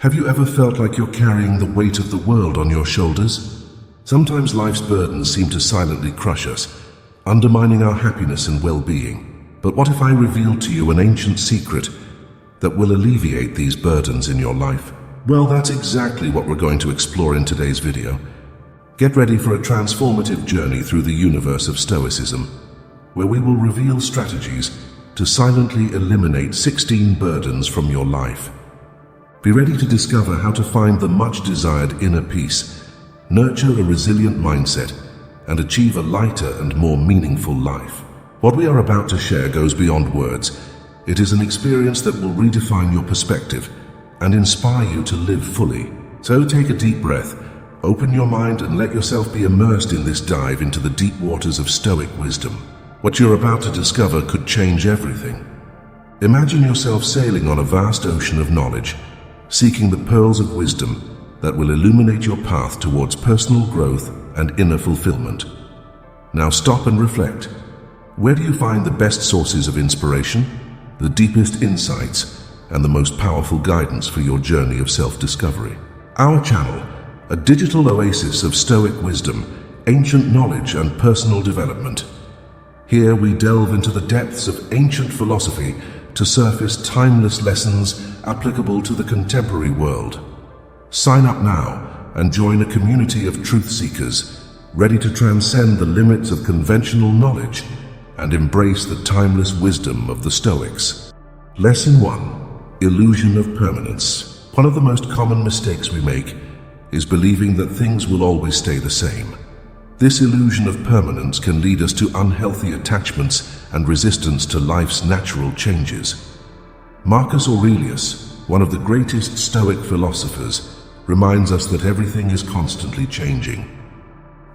Have you ever felt like you're carrying the weight of the world on your shoulders? Sometimes life's burdens seem to silently crush us, undermining our happiness and well-being. But what if I revealed to you an ancient secret that will alleviate these burdens in your life? Well, that's exactly what we're going to explore in today's video. Get ready for a transformative journey through the universe of Stoicism, where we will reveal strategies to silently eliminate 16 burdens from your life. Be ready to discover how to find the much-desired inner peace, nurture a resilient mindset, and achieve a lighter and more meaningful life. What we are about to share goes beyond words. It is an experience that will redefine your perspective and inspire you to live fully. So take a deep breath, open your mind, and let yourself be immersed in this dive into the deep waters of Stoic wisdom. What you're about to discover could change everything. Imagine yourself sailing on a vast ocean of knowledge, seeking the pearls of wisdom that will illuminate your path towards personal growth and inner fulfillment. Now stop and reflect. Where do you find the best sources of inspiration, the deepest insights, and the most powerful guidance for your journey of self-discovery? Our channel, a digital oasis of Stoic wisdom, ancient knowledge, and personal development. Here we delve into the depths of ancient philosophy to surface timeless lessons applicable to the contemporary world. Sign up now and join a community of truth seekers, ready to transcend the limits of conventional knowledge and embrace the timeless wisdom of the Stoics. Lesson 1. Illusion of permanence. One of the most common mistakes we make is believing that things will always stay the same. This illusion of permanence can lead us to unhealthy attachments and resistance to life's natural changes. Marcus Aurelius, one of the greatest Stoic philosophers, reminds us that everything is constantly changing.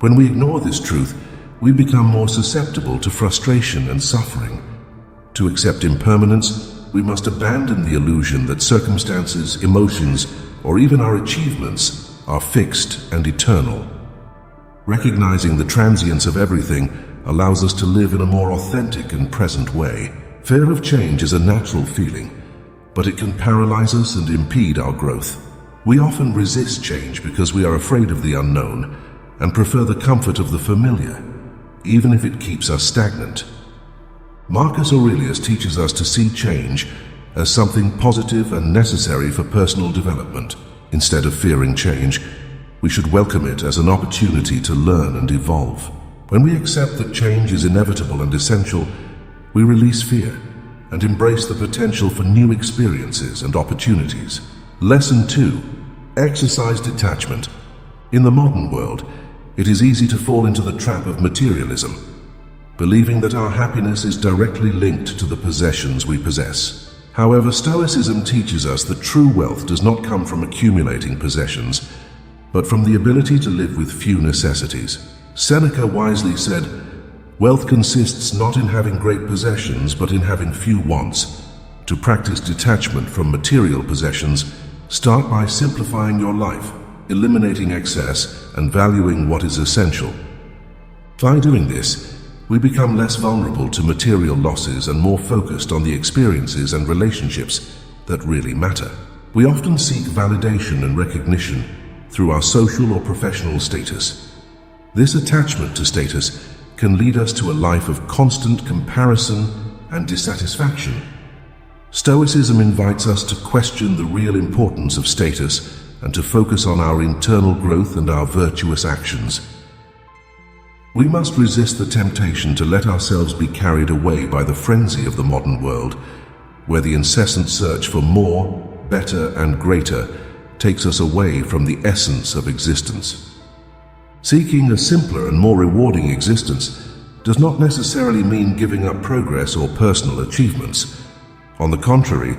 When we ignore this truth, we become more susceptible to frustration and suffering. To accept impermanence, we must abandon the illusion that circumstances, emotions, or even our achievements are fixed and eternal. Recognizing the transience of everything allows us to live in a more authentic and present way. Fear of change is a natural feeling, but it can paralyze us and impede our growth. We often resist change because we are afraid of the unknown and prefer the comfort of the familiar, even if it keeps us stagnant. Marcus Aurelius teaches us to see change as something positive and necessary for personal development. Instead of fearing change, we should welcome it as an opportunity to learn and evolve. When we accept that change is inevitable and essential, we release fear and embrace the potential for new experiences and opportunities. Lesson 2. Exercise detachment. In the modern world, it is easy to fall into the trap of materialism, believing that our happiness is directly linked to the possessions we possess. However, Stoicism teaches us that true wealth does not come from accumulating possessions, but from the ability to live with few necessities. Seneca wisely said, "Wealth consists not in having great possessions, but in having few wants." To practice detachment from material possessions, start by simplifying your life, eliminating excess, and valuing what is essential. By doing this, we become less vulnerable to material losses and more focused on the experiences and relationships that really matter. We often seek validation and recognition through our social or professional status. This attachment to status can lead us to a life of constant comparison and dissatisfaction. Stoicism invites us to question the real importance of status and to focus on our internal growth and our virtuous actions. We must resist the temptation to let ourselves be carried away by the frenzy of the modern world, where the incessant search for more, better, and greater takes us away from the essence of existence. Seeking a simpler and more rewarding existence does not necessarily mean giving up progress or personal achievements. On the contrary,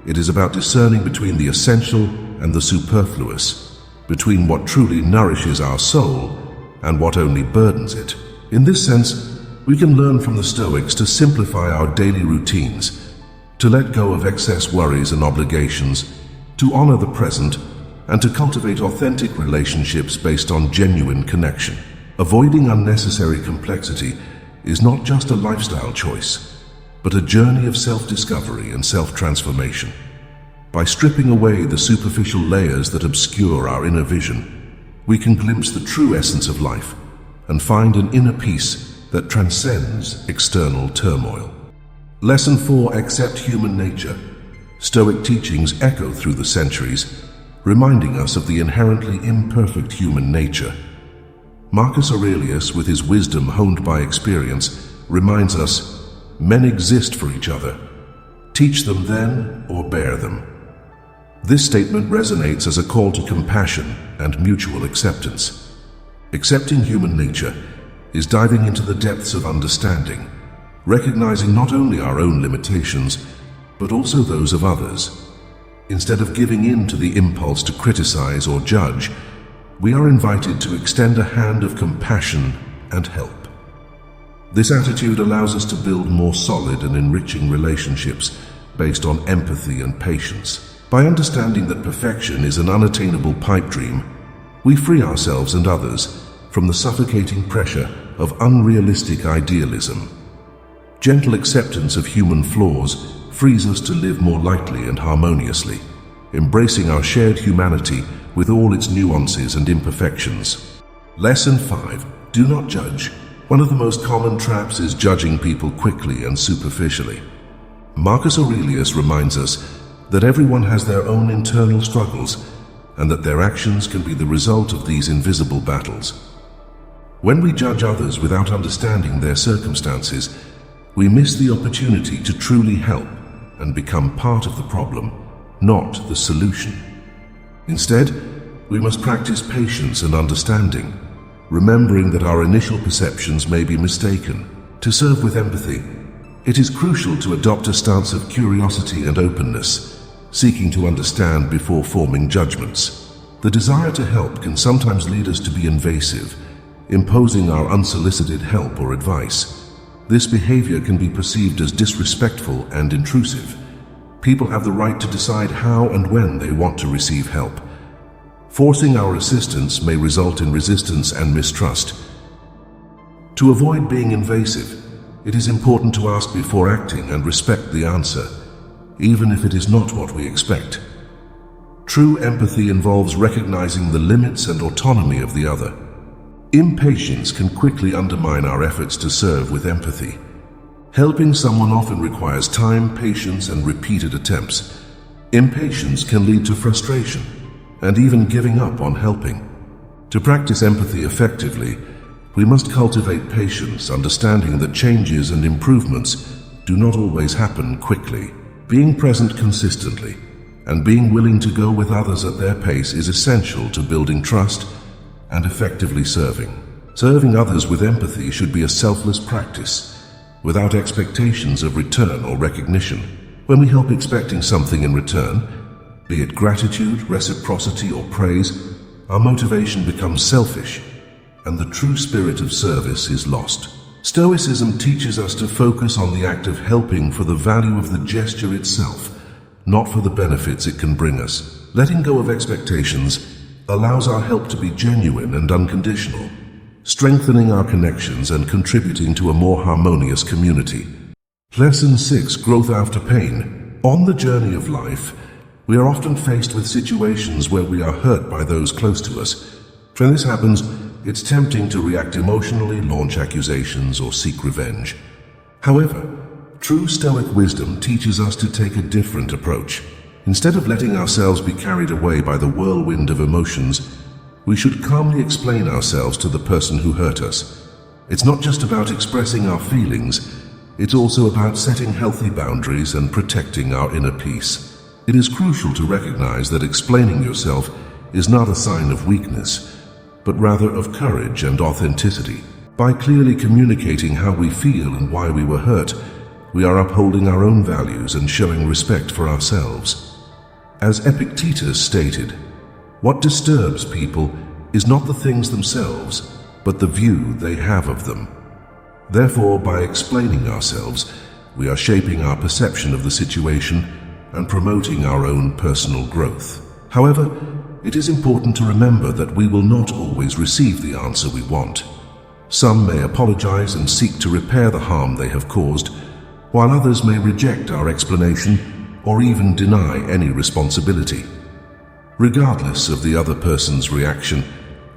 it is about discerning between the essential and the superfluous, between what truly nourishes our soul and what only burdens it. In this sense, we can learn from the Stoics to simplify our daily routines, to let go of excess worries and obligations, to honor the present, and to cultivate authentic relationships based on genuine connection. Avoiding unnecessary complexity is not just a lifestyle choice, but a journey of self-discovery and self-transformation. By stripping away the superficial layers that obscure our inner vision, we can glimpse the true essence of life and find an inner peace that transcends external turmoil. Lesson 4. Accept human nature. Stoic teachings echo through the centuries, reminding us of the inherently imperfect human nature. Marcus Aurelius, with his wisdom honed by experience, reminds us, men exist for each other. Teach them then, or bear them. This statement resonates as a call to compassion and mutual acceptance. Accepting human nature is diving into the depths of understanding, recognizing not only our own limitations, but also those of others. Instead of giving in to the impulse to criticize or judge, we are invited to extend a hand of compassion and help. This attitude allows us to build more solid and enriching relationships based on empathy and patience. By understanding that perfection is an unattainable pipe dream, we free ourselves and others from the suffocating pressure of unrealistic idealism. Gentle acceptance of human flaws frees us to live more lightly and harmoniously, embracing our shared humanity with all its nuances and imperfections. Lesson 5. Do not judge. One of the most common traps is judging people quickly and superficially. Marcus Aurelius reminds us that everyone has their own internal struggles and that their actions can be the result of these invisible battles. When we judge others without understanding their circumstances, we miss the opportunity to truly help and become part of the problem, not the solution. Instead, we must practice patience and understanding, remembering that our initial perceptions may be mistaken. To serve with empathy, it is crucial to adopt a stance of curiosity and openness, seeking to understand before forming judgments. The desire to help can sometimes lead us to be invasive, imposing our unsolicited help or advice. This behavior can be perceived as disrespectful and intrusive. People have the right to decide how and when they want to receive help. Forcing our assistance may result in resistance and mistrust. To avoid being invasive, it is important to ask before acting and respect the answer, even if it is not what we expect. True empathy involves recognizing the limits and autonomy of the other. Impatience can quickly undermine our efforts to serve with empathy. Helping someone often requires time, patience, and repeated attempts. Impatience can lead to frustration and even giving up on helping. To practice empathy effectively, we must cultivate patience, understanding that changes and improvements do not always happen quickly. Being present consistently and being willing to go with others at their pace is essential to building trust and effectively serving. Serving others with empathy should be a selfless practice, without expectations of return or recognition. When we help expecting something in return, be it gratitude, reciprocity, or praise, our motivation becomes selfish, and the true spirit of service is lost. Stoicism teaches us to focus on the act of helping for the value of the gesture itself, not for the benefits it can bring us. Letting go of expectations allows our help to be genuine and unconditional, strengthening our connections and contributing to a more harmonious community. Lesson 6. Growth after pain. On the journey of life, we are often faced with situations where we are hurt by those close to us. When this happens, it's tempting to react emotionally, launch accusations, or seek revenge. However, true Stoic wisdom teaches us to take a different approach. Instead of letting ourselves be carried away by the whirlwind of emotions, we should calmly explain ourselves to the person who hurt us. It's not just about expressing our feelings, it's also about setting healthy boundaries and protecting our inner peace. It is crucial to recognize that explaining yourself is not a sign of weakness, but rather of courage and authenticity. By clearly communicating how we feel and why we were hurt, we are upholding our own values and showing respect for ourselves. As Epictetus stated, what disturbs people is not the things themselves, but the view they have of them. Therefore, by explaining ourselves, we are shaping our perception of the situation and promoting our own personal growth. However, it is important to remember that we will not always receive the answer we want. Some may apologize and seek to repair the harm they have caused, while others may reject our explanation or even deny any responsibility. Regardless of the other person's reaction,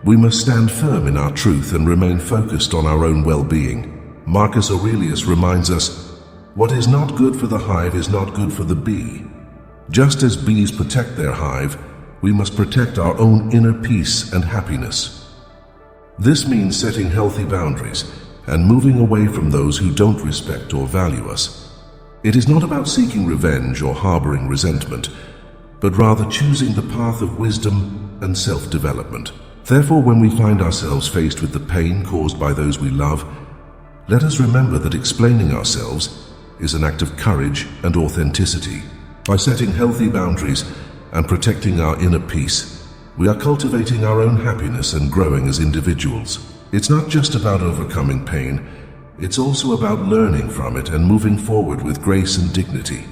we must stand firm in our truth and remain focused on our own well-being. Marcus Aurelius reminds us, "What is not good for the hive is not good for the bee." Just as bees protect their hive, we must protect our own inner peace and happiness. This means setting healthy boundaries and moving away from those who don't respect or value us. It is not about seeking revenge or harboring resentment, but rather choosing the path of wisdom and self-development. Therefore, when we find ourselves faced with the pain caused by those we love, let us remember that explaining ourselves is an act of courage and authenticity. By setting healthy boundaries and protecting our inner peace, we are cultivating our own happiness and growing as individuals. It's not just about overcoming pain, it's also about learning from it and moving forward with grace and dignity.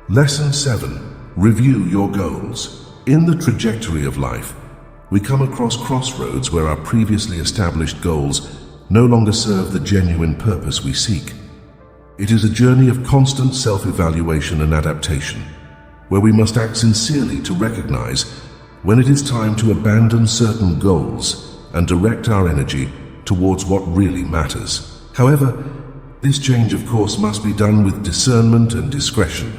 Lesson 7. Review your goals. In the trajectory of life, we come across crossroads where our previously established goals no longer serve the genuine purpose we seek. It is a journey of constant self-evaluation and adaptation, where we must act sincerely to recognize when it is time to abandon certain goals and direct our energy towards what really matters. However, this change, of course, must be done with discernment and discretion.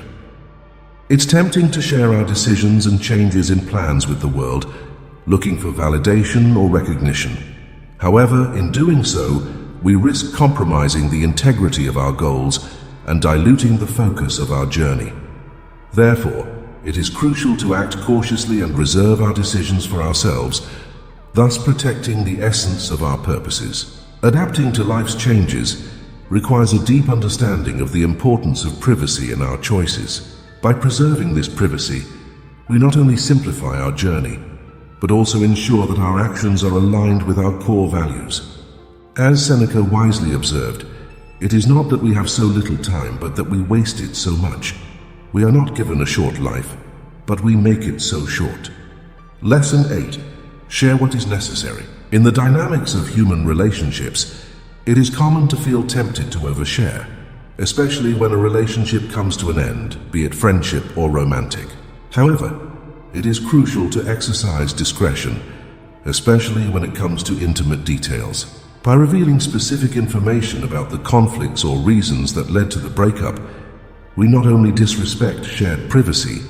It's tempting to share our decisions and changes in plans with the world, looking for validation or recognition. However, in doing so, we risk compromising the integrity of our goals and diluting the focus of our journey. Therefore, it is crucial to act cautiously and reserve our decisions for ourselves, thus protecting the essence of our purposes. Adapting to life's changes requires a deep understanding of the importance of privacy in our choices. By preserving this privacy, we not only simplify our journey, but also ensure that our actions are aligned with our core values. As Seneca wisely observed, it is not that we have so little time, but that we waste it so much. We are not given a short life, but we make it so short. Lesson 8. Share what is necessary. In the dynamics of human relationships, it is common to feel tempted to overshare, especially when a relationship comes to an end, be it friendship or romantic. However, it is crucial to exercise discretion, especially when it comes to intimate details. By revealing specific information about the conflicts or reasons that led to the breakup, we not only disrespect shared privacy,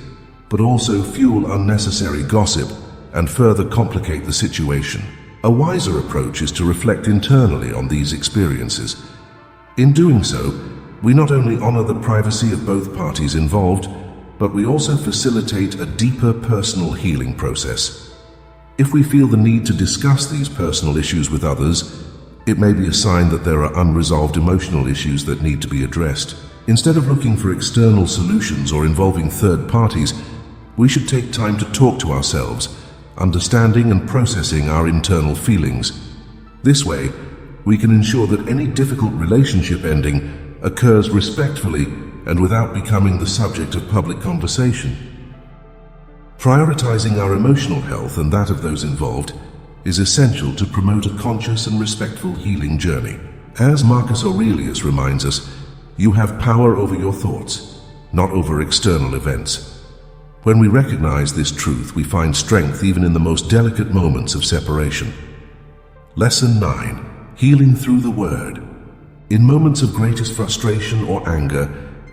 but also fuel unnecessary gossip and further complicate the situation. A wiser approach is to reflect internally on these experiences. In doing so, we not only honor the privacy of both parties involved, but we also facilitate a deeper personal healing process. If we feel the need to discuss these personal issues with others, it may be a sign that there are unresolved emotional issues that need to be addressed. Instead of looking for external solutions or involving third parties, we should take time to talk to ourselves, understanding and processing our internal feelings. This way, we can ensure that any difficult relationship ending occurs respectfully and without becoming the subject of public conversation. Prioritizing our emotional health and that of those involved is essential to promote a conscious and respectful healing journey. As Marcus Aurelius reminds us, you have power over your thoughts, not over external events. When we recognize this truth, we find strength even in the most delicate moments of separation. Lesson 9. Healing through the word. In moments of greatest frustration or anger,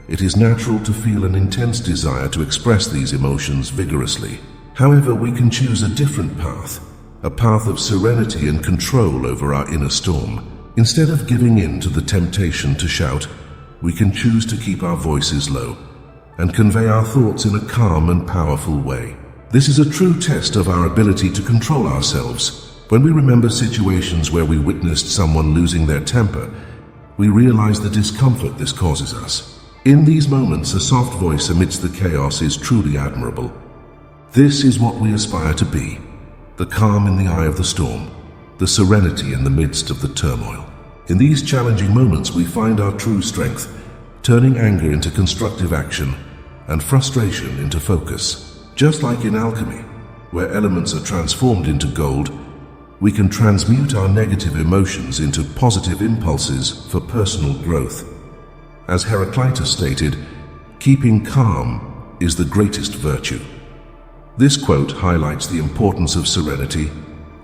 it is natural to feel an intense desire to express these emotions vigorously. However, we can choose a different path, a path of serenity and control over our inner storm. Instead of giving in to the temptation to shout, we can choose to keep our voices low and convey our thoughts in a calm and powerful way. This is a true test of our ability to control ourselves. When we remember situations where we witnessed someone losing their temper, we realize the discomfort this causes us. In these moments, a soft voice amidst the chaos is truly admirable. This is what we aspire to be, the calm in the eye of the storm, the serenity in the midst of the turmoil. In these challenging moments, we find our true strength, turning anger into constructive action and frustration into focus. Just like in alchemy, where elements are transformed into gold, we can transmute our negative emotions into positive impulses for personal growth. As Heraclitus stated, keeping calm is the greatest virtue. This quote highlights the importance of serenity,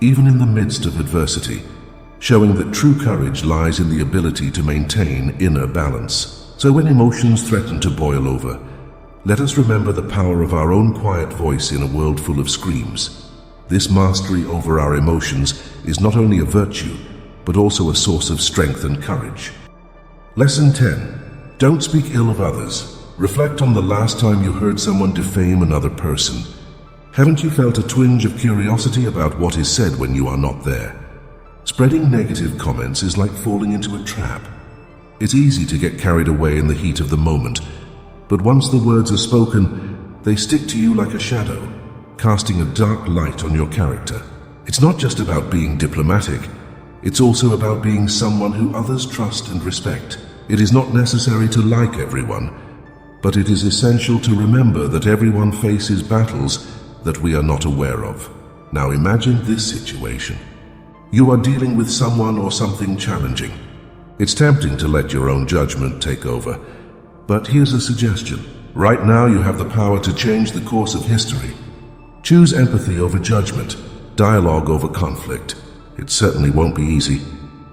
even in the midst of adversity, showing that true courage lies in the ability to maintain inner balance. So when emotions threaten to boil over, let us remember the power of our own quiet voice in a world full of screams. This mastery over our emotions is not only a virtue, but also a source of strength and courage. Lesson 10. Don't speak ill of others. Reflect on the last time you heard someone defame another person. Haven't you felt a twinge of curiosity about what is said when you are not there? Spreading negative comments is like falling into a trap. It's easy to get carried away in the heat of the moment, but once the words are spoken, they stick to you like a shadow, casting a dark light on your character. It's not just about being diplomatic, it's also about being someone who others trust and respect. It is not necessary to like everyone, but it is essential to remember that everyone faces battles that we are not aware of. Now imagine this situation. You are dealing with someone or something challenging. It's tempting to let your own judgment take over, but here's a suggestion. Right now you have the power to change the course of history. Choose empathy over judgment, dialogue over conflict. It certainly won't be easy.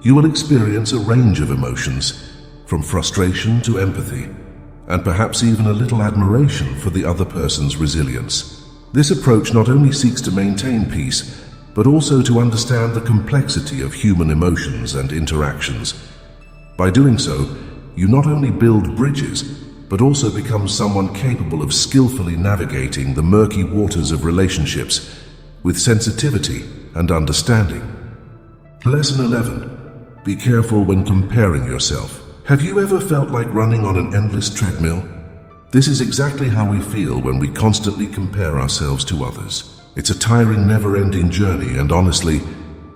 You will experience a range of emotions, from frustration to empathy, and perhaps even a little admiration for the other person's resilience. This approach not only seeks to maintain peace, but also to understand the complexity of human emotions and interactions. By doing so, you not only build bridges, but also become someone capable of skillfully navigating the murky waters of relationships with sensitivity and understanding. Lesson 11. Be careful when comparing yourself. Have you ever felt like running on an endless treadmill? This is exactly how we feel when we constantly compare ourselves to others. It's a tiring, never-ending journey, and honestly,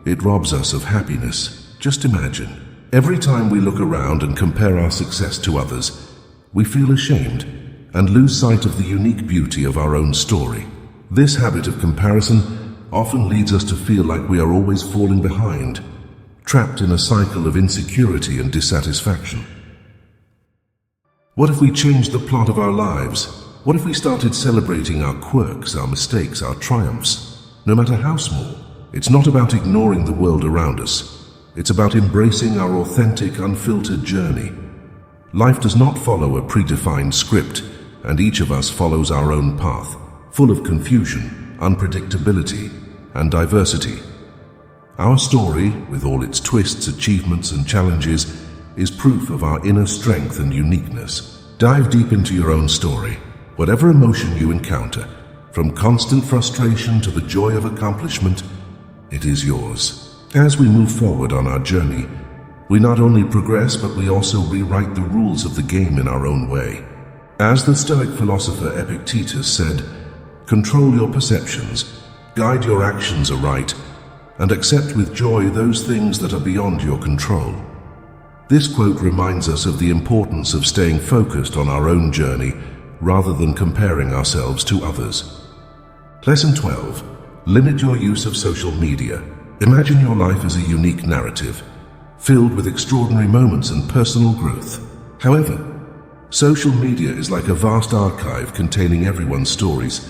it robs us of happiness. Just imagine, every time we look around and compare our success to others, we feel ashamed and lose sight of the unique beauty of our own story. This habit of comparison often leads us to feel like we are always falling behind, trapped in a cycle of insecurity and dissatisfaction. What if we changed the plot of our lives? What if we started celebrating our quirks, our mistakes, our triumphs, no matter how small? It's not about ignoring the world around us. It's about embracing our authentic, unfiltered journey. Life does not follow a predefined script, and each of us follows our own path, full of confusion, unpredictability, and diversity. Our story, with all its twists, achievements, and challenges, is proof of our inner strength and uniqueness. Dive deep into your own story. Whatever emotion you encounter, from constant frustration to the joy of accomplishment, it is yours. As we move forward on our journey, we not only progress, but we also rewrite the rules of the game in our own way. As the Stoic philosopher Epictetus said, "Control your perceptions, guide your actions aright, and accept with joy those things that are beyond your control." This quote reminds us of the importance of staying focused on our own journey rather than comparing ourselves to others. Lesson 12. Limit your use of social media. Imagine your life as a unique narrative, filled with extraordinary moments and personal growth. However, social media is like a vast archive containing everyone's stories,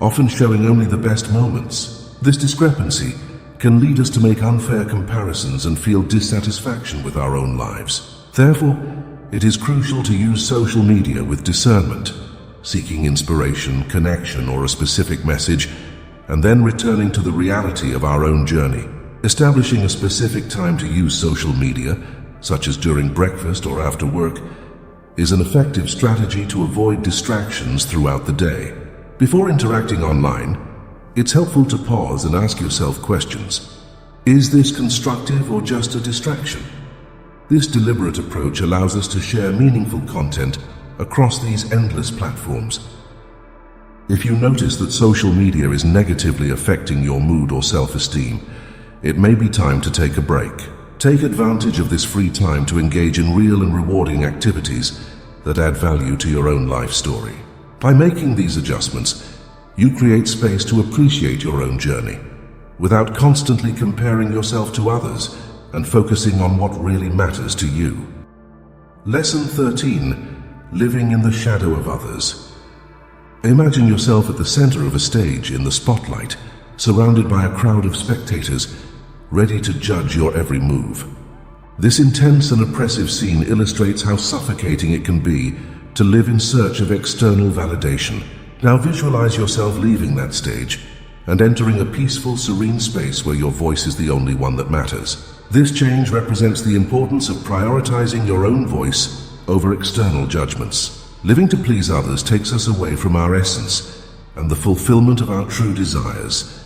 often showing only the best moments. This discrepancy can lead us to make unfair comparisons and feel dissatisfaction with our own lives. Therefore, it is crucial to use social media with discernment, seeking inspiration, connection, or a specific message, and then returning to the reality of our own journey. Establishing a specific time to use social media, such as during breakfast or after work, is an effective strategy to avoid distractions throughout the day. Before interacting online, it's helpful to pause and ask yourself questions. Is this constructive or just a distraction? This deliberate approach allows us to share meaningful content across these endless platforms. If you notice that social media is negatively affecting your mood or self-esteem, it may be time to take a break. Take advantage of this free time to engage in real and rewarding activities that add value to your own life story. By making these adjustments, you create space to appreciate your own journey, without constantly comparing yourself to others and focusing on what really matters to you. Lesson 13. Living in the shadow of others. Imagine yourself at the center of a stage in the spotlight, surrounded by a crowd of spectators, ready to judge your every move. This intense and oppressive scene illustrates how suffocating it can be to live in search of external validation. Now visualize yourself leaving that stage and entering a peaceful, serene space where your voice is the only one that matters. This change represents the importance of prioritizing your own voice over external judgments. Living to please others takes us away from our essence and the fulfillment of our true desires.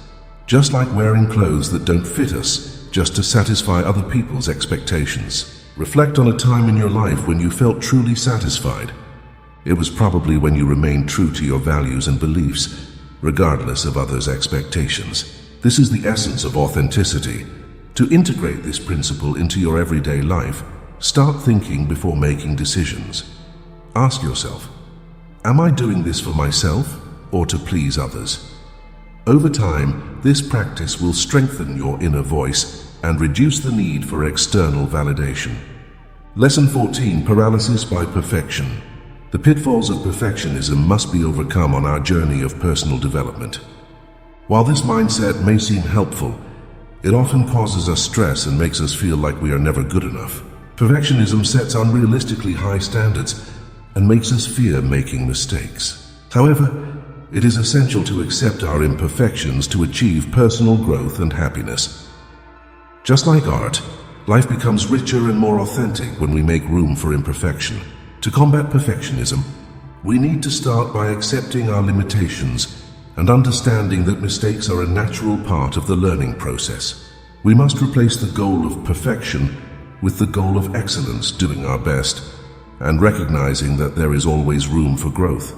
Just like wearing clothes that don't fit us just to satisfy other people's expectations. Reflect on a time in your life when you felt truly satisfied. It was probably when you remained true to your values and beliefs, regardless of others' expectations. This is the essence of authenticity. To integrate this principle into your everyday life, start thinking before making decisions. Ask yourself, am I doing this for myself or to please others? Over time, this practice will strengthen your inner voice and reduce the need for external validation. Lesson 14: Paralysis by Perfection. The pitfalls of perfectionism must be overcome on our journey of personal development. While this mindset may seem helpful, it often causes us stress and makes us feel like we are never good enough. Perfectionism sets unrealistically high standards and makes us fear making mistakes. However, it is essential to accept our imperfections to achieve personal growth and happiness. Just like art, life becomes richer and more authentic when we make room for imperfection. To combat perfectionism, we need to start by accepting our limitations and understanding that mistakes are a natural part of the learning process. We must replace the goal of perfection with the goal of excellence, doing our best, and recognizing that there is always room for growth.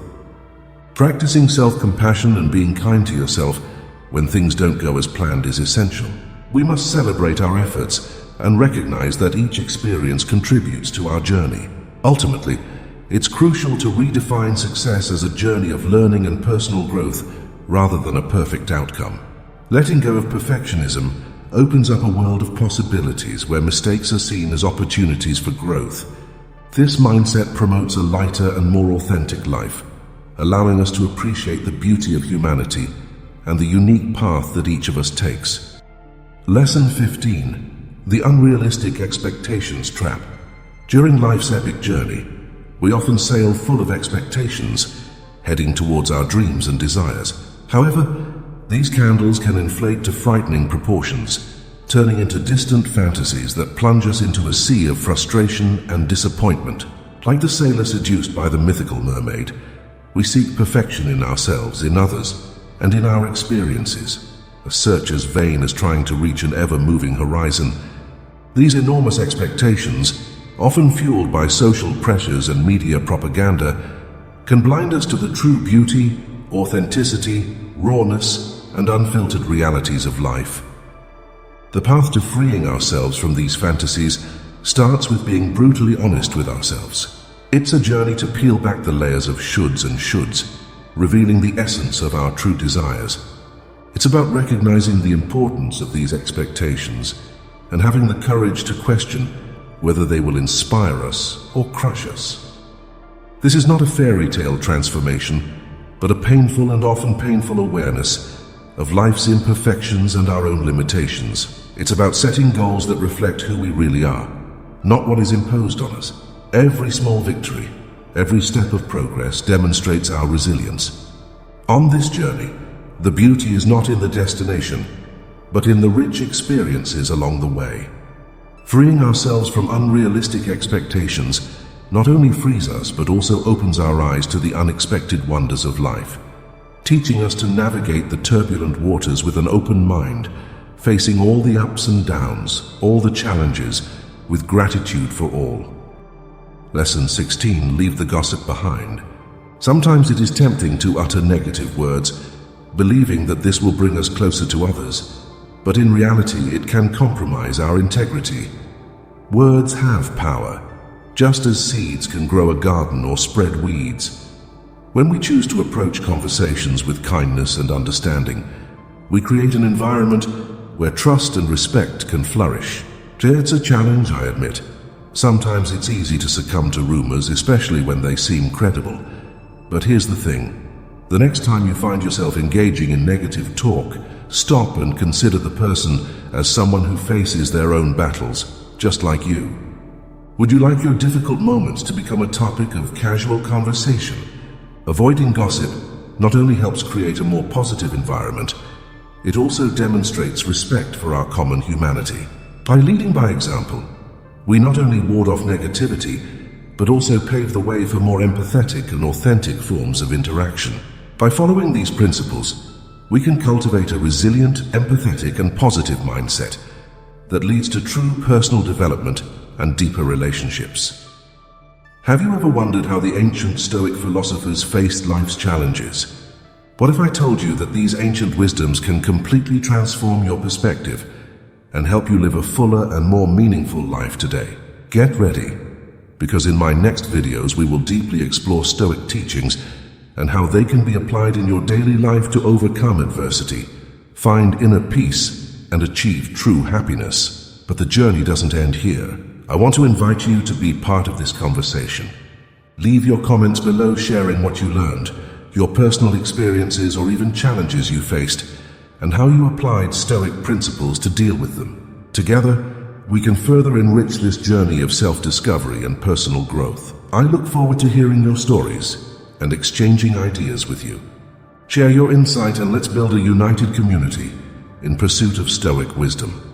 Practicing self-compassion and being kind to yourself when things don't go as planned is essential. We must celebrate our efforts and recognize that each experience contributes to our journey. Ultimately, it's crucial to redefine success as a journey of learning and personal growth rather than a perfect outcome. Letting go of perfectionism opens up a world of possibilities where mistakes are seen as opportunities for growth. This mindset promotes a lighter and more authentic life, allowing us to appreciate the beauty of humanity and the unique path that each of us takes. Lesson 15: The Unrealistic Expectations Trap. During life's epic journey, we often sail full of expectations, heading towards our dreams and desires. However, these candles can inflate to frightening proportions, turning into distant fantasies that plunge us into a sea of frustration and disappointment. Like the sailor seduced by the mythical mermaid, we seek perfection in ourselves, in others, and in our experiences, a search as vain as trying to reach an ever-moving horizon. These enormous expectations, often fueled by social pressures and media propaganda, can blind us to the true beauty, authenticity, rawness, and unfiltered realities of life. The path to freeing ourselves from these fantasies starts with being brutally honest with ourselves. It's a journey to peel back the layers of shoulds and shoulds, revealing the essence of our true desires. It's about recognizing the importance of these expectations and having the courage to question whether they will inspire us or crush us. This is not a fairy tale transformation, but a painful and often painful awareness of life's imperfections and our own limitations. It's about setting goals that reflect who we really are, not what is imposed on us. Every small victory, every step of progress demonstrates our resilience. On this journey, the beauty is not in the destination, but in the rich experiences along the way. Freeing ourselves from unrealistic expectations not only frees us, but also opens our eyes to the unexpected wonders of life, teaching us to navigate the turbulent waters with an open mind, facing all the ups and downs, all the challenges, with gratitude for all. Lesson 16: Leave the gossip behind. Sometimes it is tempting to utter negative words, believing that this will bring us closer to others, but in reality it can compromise our integrity. Words have power, just as seeds can grow a garden or spread weeds. When we choose to approach conversations with kindness and understanding, we create an environment where trust and respect can flourish. It's a challenge, I admit. Sometimes it's easy to succumb to rumors, especially when they seem credible. But here's the thing. The next time you find yourself engaging in negative talk, stop and consider the person as someone who faces their own battles, just like you. Would you like your difficult moments to become a topic of casual conversation? Avoiding gossip not only helps create a more positive environment, it also demonstrates respect for our common humanity. By leading by example, we not only ward off negativity, but also pave the way for more empathetic and authentic forms of interaction. By following these principles, we can cultivate a resilient, empathetic, and positive mindset that leads to true personal development and deeper relationships. Have you ever wondered how the ancient Stoic philosophers faced life's challenges? What if I told you that these ancient wisdoms can completely transform your perspective and help you live a fuller and more meaningful life today? Get ready, because in my next videos we will deeply explore Stoic teachings and how they can be applied in your daily life to overcome adversity, find inner peace, and achieve true happiness. But the journey doesn't end here. I want to invite you to be part of this conversation. Leave your comments below sharing what you learned, your personal experiences or even challenges you faced, and how you applied Stoic principles to deal with them. Together, we can further enrich this journey of self-discovery and personal growth. I look forward to hearing your stories and exchanging ideas with you. Share your insight and let's build a united community in pursuit of Stoic wisdom.